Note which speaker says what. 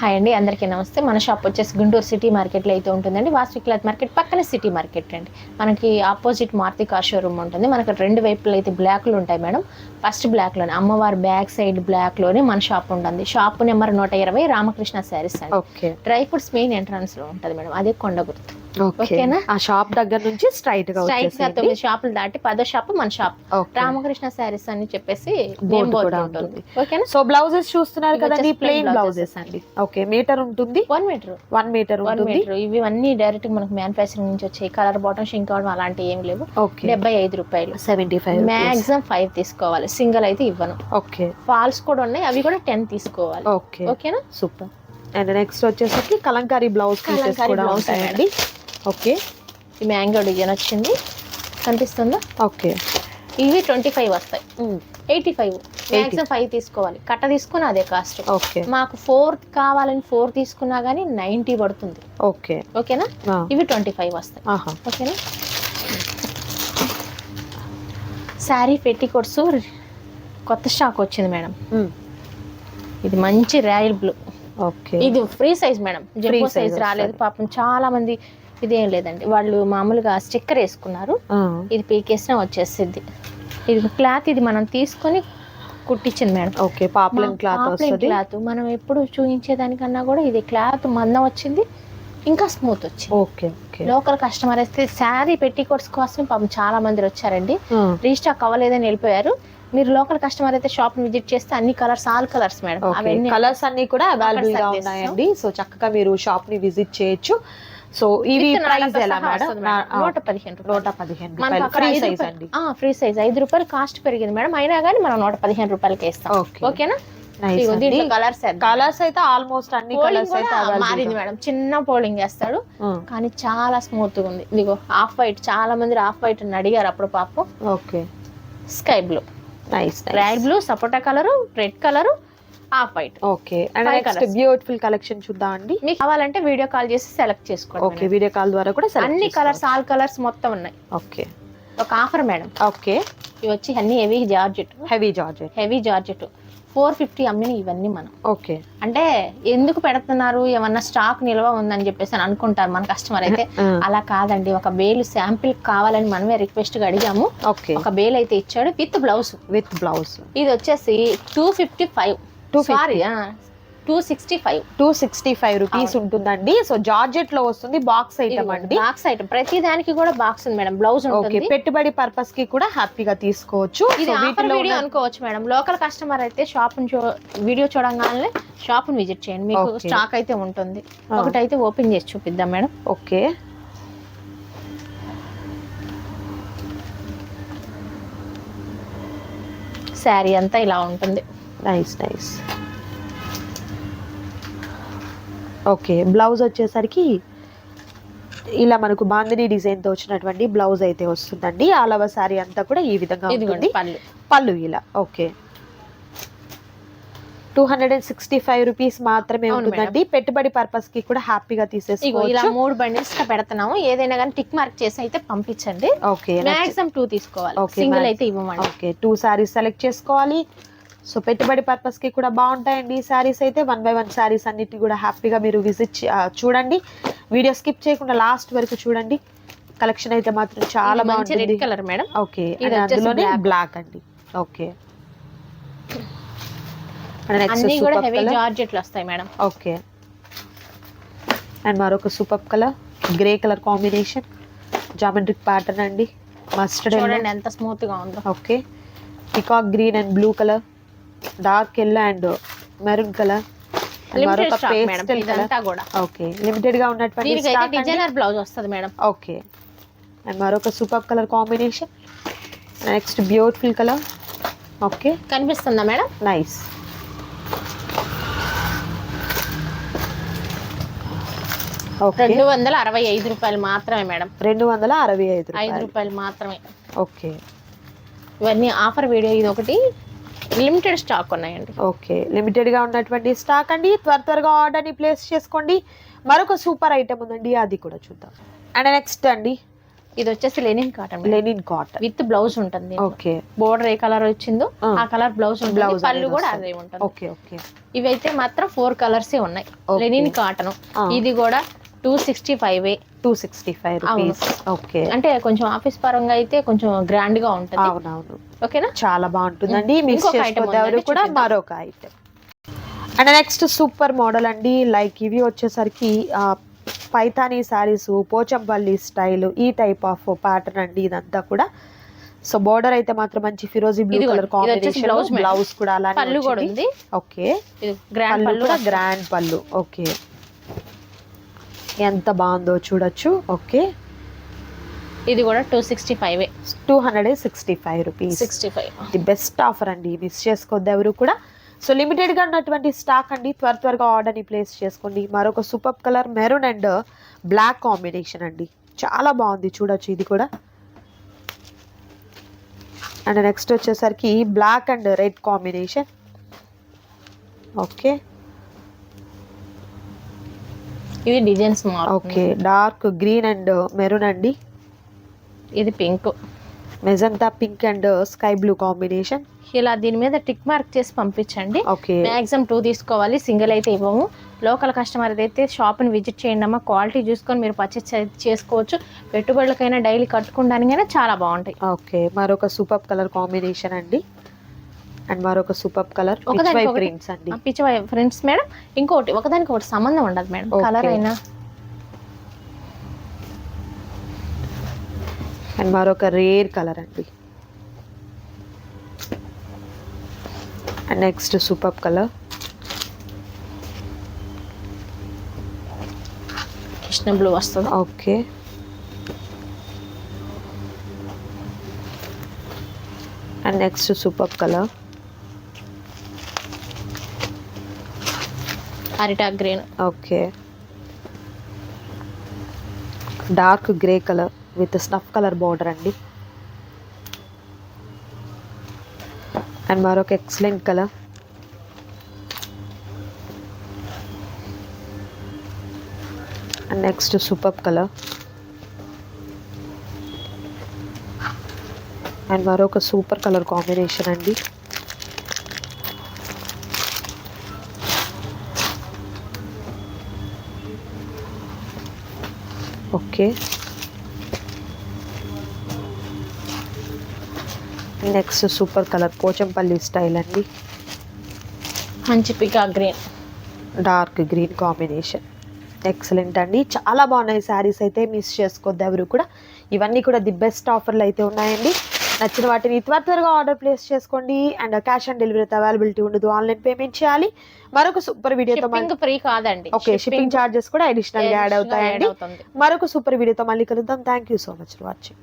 Speaker 1: Hi అండి, అందరికీ నమస్తే. మన షాప్ వచ్చేసి గుంటూరు సిటీ మార్కెట్లో అయితే ఉంటుందండి. వాసవి క్లాత్ మార్కెట్ పక్కనే సిటీ మార్కెట్ అండి. మనకి ఆపోజిట్ మారుతి కార్ షోరూమ్ ఉంటుంది. మనకి రెండు వైపులు అయితే బ్లాక్లు ఉంటాయి మేడం. ఫస్ట్ బ్లాక్లోనే అమ్మవారి బ్యాక్ సైడ్ బ్లాక్లోనే మన షాప్ ఉంటుంది. షాప్ నెంబర్ 120 రామకృష్ణ శారీస్ అండి.
Speaker 2: Okay.
Speaker 1: Dry fruits main entrance లో ఉంటుంది మేడం. అదే కొండ గుర్తు.
Speaker 2: ఓకేనా? ఆ షాప్ దగ్గర నుంచి స్ట్రైట్ గా
Speaker 1: 9 షాపులు దాటి 10వ షాప్ మన షాప్ రామకృష్ణ శారీస్ అని చెప్పేసి
Speaker 2: బోర్డు కూడా ఉంటుంది.
Speaker 1: ఓకేనా?
Speaker 2: సో బ్లౌజెస్ చూస్తున్నారు కదండి, ప్లెయిన్ బ్లౌజెస్ అండి. ఓకే, మీటర్ ఉంటుంది,
Speaker 1: 1 మీటర్
Speaker 2: ఉంటుంది.
Speaker 1: ఇవి అన్ని డైరెక్ట్ మనకు మ్యానుఫ్యాక్చరింగ్ నుంచి వచ్చాయి. కలర్ బాటమ్ షింక్ అవడం అలాంటివి ఏం లేవు. 75 రూపాయలు,
Speaker 2: 75
Speaker 1: మాక్సిమం 5 తీసుకోవాలి. సింగిల్ అయితే ఇవ్వను.
Speaker 2: ఓకే.
Speaker 1: ఫాల్స్ కూడా ఉన్నాయి, అవి కూడా 10 తీసుకోవాలి.
Speaker 2: ఓకే,
Speaker 1: ఓకేనా?
Speaker 2: సూపర్. అండ్ నెక్స్ట్ వచ్చేసరికి కలంకారీ బ్లౌజ్ పీసెస్ కూడా ఉంటాయండి. ఓకే,
Speaker 1: ఈ మ్యాంగో డిజైన్ వచ్చింది, కనిపిస్తుందా?
Speaker 2: ఓకే.
Speaker 1: ఇవి 25 వస్తాయి. 85 మాక్సిమం 5 తీసుకోవాలి. కట్ట తీసుకుని అదే కాస్ట్.
Speaker 2: ఓకే.
Speaker 1: మాకు 4 కావాలని 4 తీసుకున్నా గానీ 90 పడుతుంది.
Speaker 2: ఓకే.
Speaker 1: ఓకేనా? ఇవి 25 వస్తాయి. ఓకేనా? శారీ పెట్టికోట్స్ కొత్త స్టాక్ వచ్చింది మేడం. ఇది మంచి రాయల్ బ్లూ.
Speaker 2: ఓకే.
Speaker 1: ఇది free size madam, jumbo size రాలేదు పాపం. చాలా మంది ఇదేం లేదండి, వాళ్ళు మామూలుగా స్టిక్కర్ వేసుకున్నారు. ఇది పీకేసినా వచ్చేసింది. ఇది క్లాత్ ఇది మనం తీసుకొని కుట్టించింది మేడం.
Speaker 2: Okay, పాప్లెన్ cloth.
Speaker 1: మనం ఎప్పుడు చూపించేదానికన్నా కూడా ఇది క్లాత్ మందం వచ్చింది, ఇంకా స్మూత్ వచ్చింది.
Speaker 2: ఓకే.
Speaker 1: లోకల్ కస్టమర్ అయితే శారీ పెట్టికోట్స్ కోసం పాపం చాలా మంది వచ్చారండి. రీస్టాక్ అవ్వలేదని వెళ్ళిపోయారు. మీరు లోకల్ కస్టమర్ అయితే షాప్ ని విజిట్ చేస్తే అన్ని కలర్స్, ఆల్ కలర్స్ మేడం. అవన్నీ
Speaker 2: కలర్స్ అన్ని కూడా అవైలబుల్ గా ఉన్నాయండి. సో చక్కగా మీరు షాప్ ని విజిట్ చేయొచ్చు. సో ఇవి ప్రైస్ ఎలా మేడం?
Speaker 1: 115
Speaker 2: రూపాయలు. ఫ్రీ సైజ్ అండి.
Speaker 1: ఫ్రీ సైజ్ 5 రూపాయలు కాస్ట్ పెరిగింది మేడం. అయినా కానీ మనం 115 రూపాయలకి ఇస్తాం. ఓకేనా?
Speaker 2: కలర్స్ అయితే ఆల్మోస్ట్ అన్ని కలర్స్ అయితే
Speaker 1: మారింది మేడం. చిన్న పోలింగ్ వేస్తాడు కానీ చాలా స్మూత్ గా ఉంది. ఇదిగో ఆఫ్ వైట్, చాలా మంది ఆఫ్ వైట్ అని అడిగారు అప్పుడు పాపం.
Speaker 2: Okay.
Speaker 1: Sky blue, royal blue, sapota colour, red colour, off white.
Speaker 2: Okay. And next beautiful collection చూద్దాం అండి.
Speaker 1: మీకు కావాలంటే వీడియో కాల్ చేసి సెలెక్ట్ చేసుకోండి.
Speaker 2: ఓకే, వీడియో కాల్ ద్వారా కూడా
Speaker 1: అన్ని కలర్స్, ఆల్ కలర్స్ మొత్తం ఉన్నాయి.
Speaker 2: ఓకే.
Speaker 1: ఒక ఆఫర్ మేడం.
Speaker 2: ఓకే.
Speaker 1: ఇవి వచ్చి అన్ని హెవీ జార్జెట్ 450 అమ్మిన ఇవన్నీ మనం.
Speaker 2: ఓకే.
Speaker 1: అంటే ఎందుకు పెడుతున్నారు, ఏమన్నా స్టాక్ నిల్వ ఉందని చెప్పేసి అని అనుకుంటారు మన కస్టమర్ అయితే. అలా కాదండి, ఒక బేలు శాంపిల్ కావాలని మనమే రిక్వెస్ట్ గా అడిగాము. ఒక బేల్ అయితే ఇచ్చాడు విత్ బ్లౌజ్. ఇది వచ్చేసి
Speaker 2: 265 రూపీస్ ఉంటుందండి. సో జార్జెట్ లో వస్తుంది, బాక్స్ ఐటమ్ అండి.
Speaker 1: బాక్స్ ఐటమ్, ప్రతి దానికి కూడా బాక్స్ ఉంది మేడం. బ్లౌజ్ ఉంటుంది.
Speaker 2: పెట్టుబడి పర్పస్ కి కూడా హ్యాపీగా తీసుకోవచ్చు.
Speaker 1: ఇది ఆఫర్ వీడియో అనుకోవచ్చు మేడం. లోకల్ కస్టమర్ అయితే షాప్ వీడియో చూడంగానే షాప్ ని విజిట్ చేయండి, మీకు స్టాక్ అయితే ఉంటుంది. ఒకటైతే ఓపెన్ చేసి చూపిద్దాం మేడం.
Speaker 2: ఓకే.
Speaker 1: శారీ అంతా ఇలా ఉంటుంది.
Speaker 2: నైస్. ఓకే. బ్లౌజ్ వచ్చేసరికి ఇలా మనకు బాందిని డిజైన్ తో వచ్చినటువంటి బ్లౌజ్ అయితే వస్తుందండి. ఆల్ ఓవర్ సారీ అంతా కూడా ఈ విధంగా ఉంటుంది. పళ్ళు ఇలా. ఓకే. 265 రూపీస్ మాత్రమే ఉంటుందండి. పెట్టుబడి పర్పస్ కి కూడా హ్యాపీగా తీసేసుకోవచ్చు.
Speaker 1: ఇలా 3 బండిల్స్ గా పెడతాము. ఏదైనా కానీ టిక్ మార్క్ చేసి అయితే పంపించండి.
Speaker 2: ఓకే.
Speaker 1: మాక్సిమం 2 తీసుకోవాలి, సింగిల్ అయితే ఇవ్వమండి.
Speaker 2: ఓకే, 2 సారీస్ సెలెక్ట్ చేసుకోవాలి. సో పెట్టుబడి పర్పస్ కి కూడా బాగుంటాయండి ఈ సారీస్ అయితే. 1 by 1 సారీస్ అన్నిటి కూడా హ్యాపీగా మీరు విజిట్ చూడండి. వీడియో స్కిప్ చేయకుండా లాస్ట్ వరకు చూడండి. కలెక్షన్ అయితే మాత్రం చాలా బాగుంటుంది.
Speaker 1: Red colour madam.
Speaker 2: ఓకే. అందులోనే బ్లాక్ అండి. ఓకే.
Speaker 1: అన్ని కూడా హెవీ జార్జెట్లు వస్తాయి మేడం.
Speaker 2: ఓకే. అండ్ మరొక super colour, grey colour combination, geometric pattern అండి. మస్టర్డ్
Speaker 1: చూడండి ఎంత స్మూత్ గా ఉందో.
Speaker 2: Okay. Peacock green and blue colour, dark yellow and maroon colour, మరొక పేస్టల్ కలర్. ఓకే. లిమిటెడ్ గా ఉన్నటువంటి
Speaker 1: డిజైనర్ బ్లౌజ్ వస్తుంది మేడం.
Speaker 2: ఓకే. అండ్ మరొక super colour combination. Next beautiful colour. Okay.
Speaker 1: కనిపిస్తుందా మేడం?
Speaker 2: నైస్. ఓకే.
Speaker 1: 265 రూపాయలు మాత్రమే మేడం.
Speaker 2: 265
Speaker 1: రూపాయలు మాత్రమే.
Speaker 2: ఓకే.
Speaker 1: ఇవన్నీ ఆఫర్ వీడియో. ఇది ఒకటి లిమిటెడ్ స్టాక్ ఉన్నాయండి.
Speaker 2: ఓకే. లిమిటెడ్ గా ఉన్నటువంటి స్టాక్ అండి. త్వరగా ఆర్డర్ ని ప్లేస్ చేసుకోండి. మరొక సూపర్ ఐటమ్ ఉందండి, అది కూడా చూద్దాం. అండ్ నెక్స్ట్ అండి
Speaker 1: ఇది వచ్చేసి linen cotton
Speaker 2: linen cotton
Speaker 1: with blouse ఉంటుంది.
Speaker 2: ఓకే.
Speaker 1: బోర్డర్ ఏ కలర్ వచ్చిందో ఆ కలర్ బ్లౌజ్ ఉంటుంది.
Speaker 2: Blouse
Speaker 1: పళ్ళు
Speaker 2: అనేది
Speaker 1: కూడా
Speaker 2: వస్తుంది.
Speaker 1: అదే ఉంటుంది.
Speaker 2: Okay okay.
Speaker 1: ఇవైతే మాత్రం 4 కలర్స్ ఉన్నాయి.
Speaker 2: Okay.
Speaker 1: Linen cotton. ఇది కూడా 265.
Speaker 2: 265 రూపీస్. ఓకే.
Speaker 1: అంటే కొంచెం ఆఫీస్ పరంగా అయితే కొంచెం గ్రాండ్ గా ఉంటుంది.
Speaker 2: అవునవును.
Speaker 1: ఓకేనా,
Speaker 2: చాలా బాగుంటుందండి. మిక్స్
Speaker 1: ఇంకొక item
Speaker 2: చేసుకోవద్దు ఎవరు
Speaker 1: ఉందండి,
Speaker 2: కూడా.
Speaker 1: చూపిద్దాం.
Speaker 2: మరొక item and next super model అండి. లైక్ ఇవి వచ్చేసరికి పైతానీ శారీస్, పోచంపల్లి స్టైల్, ఈ టైప్ ఆఫ్ ప్యాటర్న్ అండి ఇదంతా కూడా. సో బోర్డర్ అయితే మాత్రం మంచి ఫిరోజీ బ్లూ
Speaker 1: ఇదిగోండి,
Speaker 2: colour combination.
Speaker 1: blouse madam.
Speaker 2: Blouse కూడా అలానే
Speaker 1: పళ్ళు కూడా
Speaker 2: వచ్చింది.
Speaker 1: ఉంది.
Speaker 2: ఓకే.
Speaker 1: ఇది గ్రాండ్
Speaker 2: పళ్ళు
Speaker 1: పళ్ళు
Speaker 2: కూడా గ్రాండ్ పళ్ళు. ఓకే. ఎంత బాగుందో చూడొచ్చు. ఓకే.
Speaker 1: ఇది కూడా 265.
Speaker 2: 265 రూపీస్.
Speaker 1: 65.
Speaker 2: ది బెస్ట్ ఆఫర్ అండి, మిస్ చేసుకోవద్దు ఎవరు కూడా. సో లిమిటెడ్ గా ఉన్నటువంటి స్టాక్ అండి, త్వరగా ఆర్డర్ ని ప్లేస్ చేసుకోండి. మరొక super colour maroon and black combination అండి, చాలా బాగుంది చూడొచ్చు ఇది కూడా. అండ్ నెక్స్ట్ వచ్చేసరికి black and red combination. Okay.
Speaker 1: ఇది designs
Speaker 2: okay. Dark green and maroon అండి.
Speaker 1: ఇది pink.
Speaker 2: Magenta pink and sky blue combination.
Speaker 1: ఇలా దీని మీద టిక్ మార్క్ చేసి పంపించండి.
Speaker 2: ఓకే.
Speaker 1: మ్యాక్సిమం 2 తీసుకోవాలి, సింగిల్ అయితే ఇవ్వము. లోకల్ కస్టమర్ అయితే షాప్ని విజిట్ చేయండి అమ్మా, క్వాలిటీ చూసుకొని మీరు పర్చేస్ చేసుకోవచ్చు. పెట్టుబడులకైనా డైలీ కట్టుకోవడానికైనా చాలా బాగుంటాయి.
Speaker 2: ఓకే. మరొక సూపర్ కలర్ కాంబినేషన్ అండి. అండ్ మరొక సూపర్ కలర్ ప్రింట్స్ అండి.
Speaker 1: పిచ్చి ఫ్రెండ్స్ మేడం. ఇంకోటి ఒకదానికి ఒకటి సంబంధం ఉండదు మేడం, కలర్ అయినా.
Speaker 2: అండ్ మరొక రేర్ కలర్ అండి. And next super colour
Speaker 1: Krishna blue వస్తుంది.
Speaker 2: Okay. And next super colour
Speaker 1: అరిటా green.
Speaker 2: Okay. Dark grey colour with snuff colour border అండి. అండ్ మరొక excellent colour. And next super colour. And మరొక super colour combination అండి. Okay. Next super colour Pochampally style అండి.
Speaker 1: మంచి పికా green,
Speaker 2: dark green combination. Excellent అండి, చాలా బాగున్నాయి శారీస్ అయితే, మిస్ చేసుకోవద్దు ఎవరు కూడా. ఇవన్నీ కూడా ది బెస్ట్ ఆఫర్లు అయితే ఉన్నాయండి. నచ్చిన వాటిని త్వరగా ఆర్డర్ ప్లేస్ చేసుకోండి. And cash on delivery availability ఉండదు, ఆన్లైన్ పేమెంట్ చేయాలి. మరొక సూపర్ వీడియోతో
Speaker 1: ఫ్రీ కాదండి.
Speaker 2: ఓకే, షిప్పింగ్ చార్జెస్ కూడా అడిషనల్ గా యాడ్ అవుతాయండి. మరొక సూపర్ వీడియోతో మళ్ళీ కలుద్దాం. Thank you so much for watching.